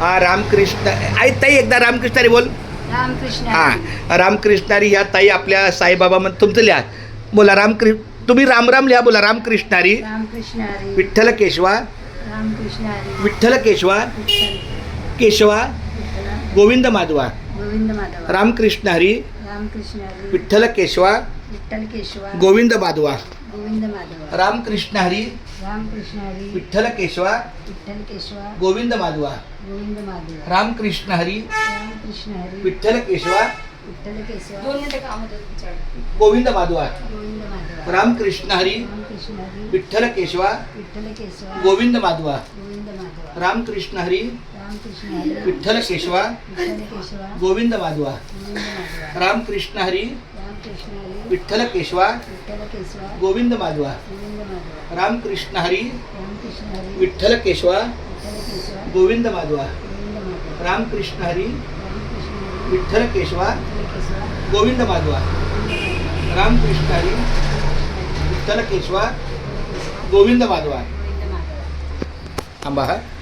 रामकृष्ण आई ताई एकदा रामकृष्णारी बोल. रामकृष्ण रामकृष्णारी ह्या ताई आपल्या साईबाबा तुमचं लिहा. बोला तुम्ही राम राम लिहा. बोला रामकृष्णारी रामकृष्ण हरी विठ्ठल केशवा रामकृष्ण हरी विठ्ठल केशवा केशवा गोविंद माधवा. गोविंद माधव रामकृष्ण हरी रामकृष्ण हरी विठ्ठल केशवा विठ्ठल केशवा गोविंद माधवा. गोविंद माधव रामकृष्ण हरी रामकृष्ण हरी विठ्ठल केशवा विठ्ठल केशवा गोविंद माधवा. गोविंद माधव रामकृष्ण हरी रामकृष्ण हरी विठ्ठल केशवा विठ्ठल केशवा गोविंद माधवा. गोविंद माधव रामकृष्ण हरी रामकृष्ण हरी विठ्ठल केशवा विठ्ठल केशवा गोविंद माधवा. गोविंद माधव रामकृष्ण हरी रामकृष्ण हरी विठ्ठल केशवा विठ्ठल केशवा गोविंद माधवा. गोविंद माधव रामकृष्ण हरी रामकृष्ण हरी विठ्ठल केशवा विठ्ठल केशवा गोविंद माधवा. गोविंद माधव रामकृष्ण हरी रामकृष्ण हरी विठ्ठल केशवा विठ्ठल केशवा गोविंद माधवा. गोविंद माधव रामकृष्ण हरी रामकृष्ण हरी विठ्ठल केशवा विठ्ठल केशवा गोविंद माधवा. रामकृष्ण हरी विठ्ठल केशवा गोविंद माधवा. गोविंद माधव आंबा हा